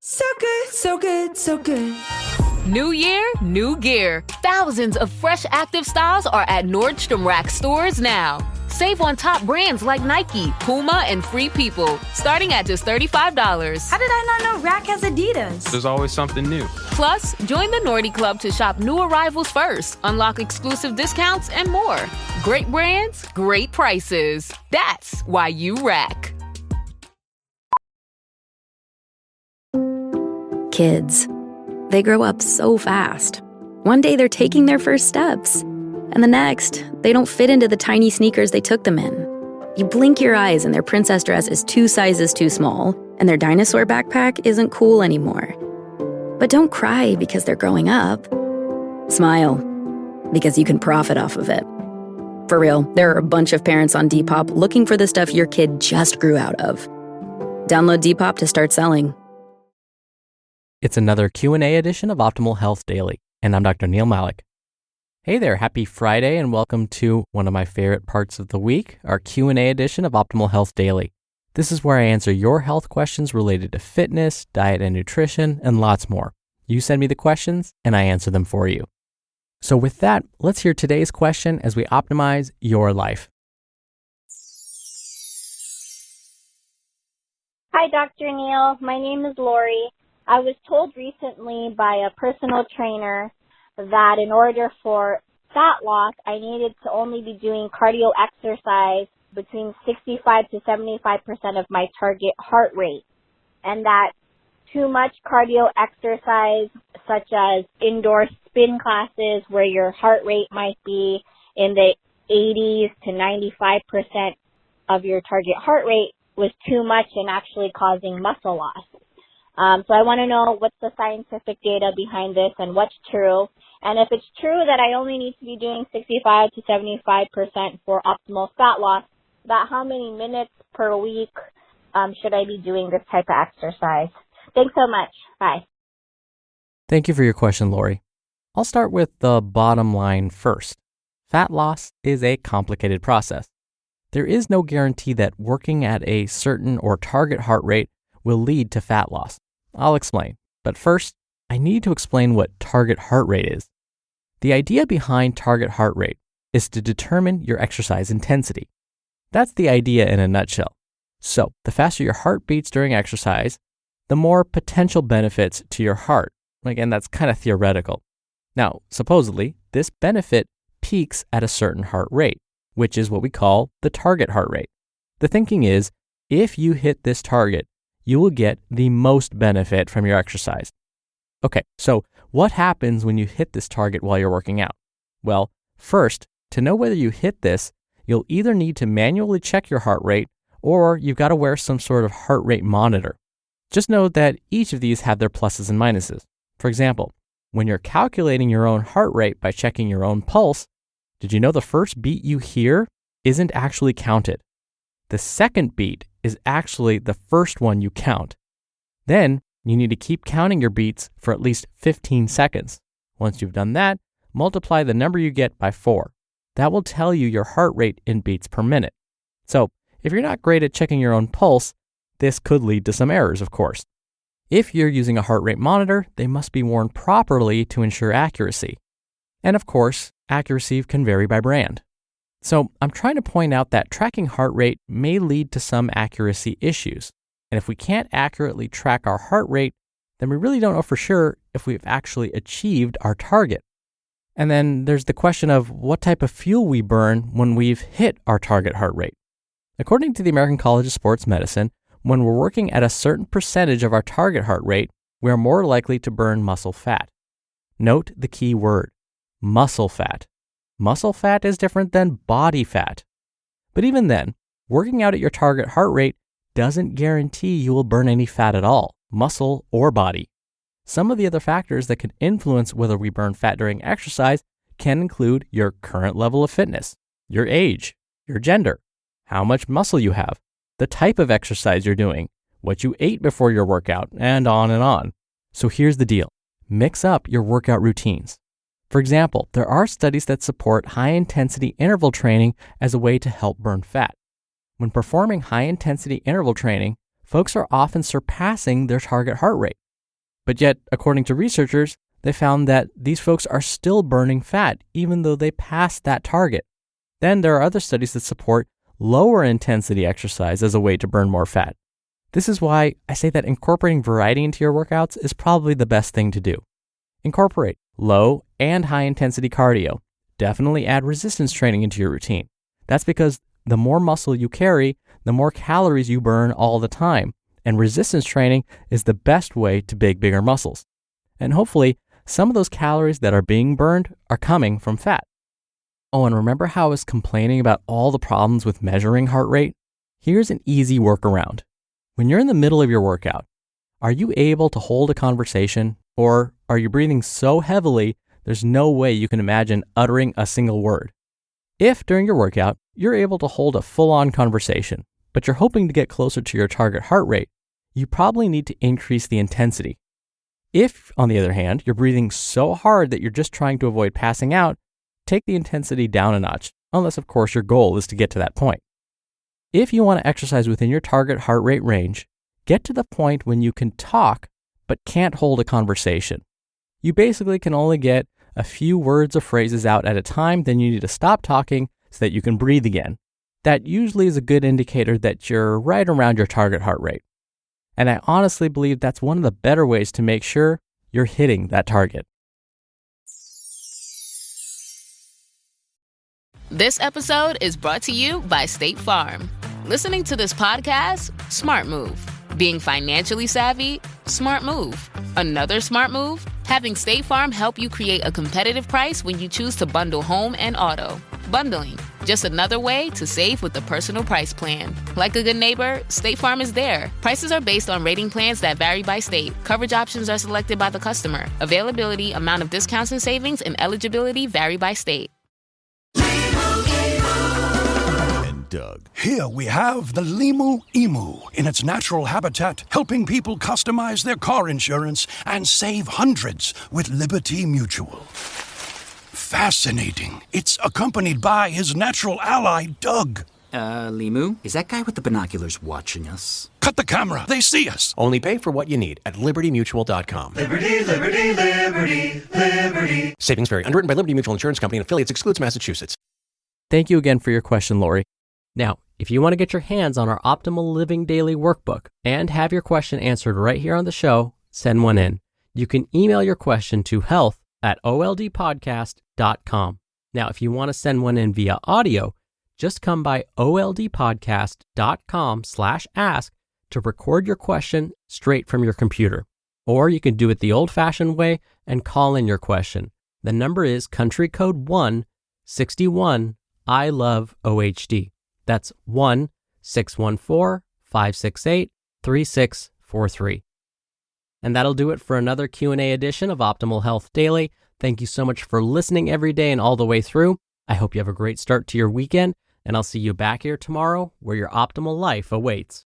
So good, so good, so good. New year, new gear. Thousands of fresh active styles are at Nordstrom Rack stores now. Save on top brands like Nike, Puma, and Free People, starting at just $35. How did I not know Rack has Adidas? There's always something new. Plus, join the Nordy Club to shop new arrivals first, unlock exclusive discounts, and more. Great brands, great prices. That's why you Rack. Kids. They grow up so fast. One day they're taking their first steps, and the next, they don't fit into the tiny sneakers they took them in. You blink your eyes and their princess dress is 2 sizes too small, and their dinosaur backpack isn't cool anymore. But don't cry because they're growing up. Smile, because you can profit off of it. For real, there are a bunch of parents on Depop looking for the stuff your kid just grew out of. Download Depop to start selling. It's another Q&A edition of Optimal Health Daily, and I'm Dr. Neal Malik. Hey there, happy Friday, and welcome to one of my favorite parts of the week, our Q&A edition of Optimal Health Daily. This is where I answer your health questions related to fitness, diet and nutrition, and lots more. You send me the questions, and I answer them for you. So with that, let's hear today's question as we optimize your life. Hi, Dr. Neal. My name is Lori. I was told recently by a personal trainer that in order for fat loss, I needed to only be doing cardio exercise between 65 to 75% of my target heart rate, and that too much cardio exercise, such as indoor spin classes where your heart rate might be in the 80s to 95% of your target heart rate, was too much and actually causing muscle loss. So I want to know what's the scientific data behind this and what's true. And if it's true that I only need to be doing 65 to 75% for optimal fat loss, about how many minutes per week should I be doing this type of exercise? Thanks so much. Bye. Thank you for your question, Lori. I'll start with the bottom line first. Fat loss is a complicated process. There is no guarantee that working at a certain or target heart rate will lead to fat loss. I'll explain. But first, I need to explain what target heart rate is. The idea behind target heart rate is to determine your exercise intensity. That's the idea in a nutshell. So, the faster your heart beats during exercise, the more potential benefits to your heart. Again, that's kind of theoretical. Now, supposedly, this benefit peaks at a certain heart rate, which is what we call the target heart rate. The thinking is, if you hit this target, you will get the most benefit from your exercise. Okay, so what happens when you hit this target while you're working out? Well, first, to know whether you hit this, you'll either need to manually check your heart rate or you've got to wear some sort of heart rate monitor. Just know that each of these have their pluses and minuses. For example, when you're calculating your own heart rate by checking your own pulse, did you know the first beat you hear isn't actually counted? The second beat is actually the first one you count. Then you need to keep counting your beats for at least 15 seconds. Once you've done that, multiply the number you get by 4. That will tell you your heart rate in beats per minute. So if you're not great at checking your own pulse, this could lead to some errors, of course. If you're using a heart rate monitor, they must be worn properly to ensure accuracy. And of course, accuracy can vary by brand. So I'm trying to point out that tracking heart rate may lead to some accuracy issues. And if we can't accurately track our heart rate, then we really don't know for sure if we've actually achieved our target. And then there's the question of what type of fuel we burn when we've hit our target heart rate. According to the American College of Sports Medicine, when we're working at a certain percentage of our target heart rate, we are more likely to burn muscle fat. Note the key word, muscle fat. Muscle fat is different than body fat. But even then, working out at your target heart rate doesn't guarantee you will burn any fat at all, muscle or body. Some of the other factors that can influence whether we burn fat during exercise can include your current level of fitness, your age, your gender, how much muscle you have, the type of exercise you're doing, what you ate before your workout, and on and on. So here's the deal. Mix up your workout routines. For example, there are studies that support high-intensity interval training as a way to help burn fat. When performing high-intensity interval training, folks are often surpassing their target heart rate. But yet, according to researchers, they found that these folks are still burning fat even though they passed that target. Then there are other studies that support lower intensity exercise as a way to burn more fat. This is why I say that incorporating variety into your workouts is probably the best thing to do. Incorporate low and high intensity cardio. Definitely add resistance training into your routine. That's because the more muscle you carry, the more calories you burn all the time. And resistance training is the best way to build bigger muscles. And hopefully, some of those calories that are being burned are coming from fat. Oh, and remember how I was complaining about all the problems with measuring heart rate? Here's an easy workaround. When you're in the middle of your workout, are you able to hold a conversation, or are you breathing so heavily there's no way you can imagine uttering a single word? If during your workout, you're able to hold a full-on conversation, but you're hoping to get closer to your target heart rate, you probably need to increase the intensity. If, on the other hand, you're breathing so hard that you're just trying to avoid passing out, take the intensity down a notch, unless of course your goal is to get to that point. If you want to exercise within your target heart rate range, get to the point when you can talk but can't hold a conversation. You basically can only get a few words or phrases out at a time, then you need to stop talking so that you can breathe again. That usually is a good indicator that you're right around your target heart rate. And I honestly believe that's one of the better ways to make sure you're hitting that target. This episode is brought to you by State Farm. Listening to this podcast? Smart move. Being financially savvy? Smart move. Another smart move? Having State Farm help you create a competitive price when you choose to bundle home and auto. Bundling, just another way to save with the personal price plan. Like a good neighbor, State Farm is there. Prices are based on rating plans that vary by state. Coverage options are selected by the customer. Availability, amount of discounts and savings, and eligibility vary by state. Doug. Here we have the Limu Emu in its natural habitat, helping people customize their car insurance and save hundreds with Liberty Mutual. Fascinating. It's accompanied by his natural ally, Doug. Limu, is that guy with the binoculars watching us? Cut the camera. They see us. Only pay for what you need at libertymutual.com. Liberty, liberty, liberty, liberty. Savings vary. Underwritten by Liberty Mutual Insurance Company and affiliates. Excludes Massachusetts. Thank you again for your question, Lori. Now, if you want to get your hands on our Optimal Living Daily Workbook and have your question answered right here on the show, send one in. You can email your question to health@oldpodcast.com. Now, if you want to send one in via audio, just come by oldpodcast.com/ask to record your question straight from your computer. Or you can do it the old-fashioned way and call in your question. The number is country code 161 I love OHD. That's 1-614-568-3643. And that'll do it for another Q&A edition of Optimal Health Daily. Thank you so much for listening every day and all the way through. I hope you have a great start to your weekend, and I'll see you back here tomorrow where your optimal life awaits.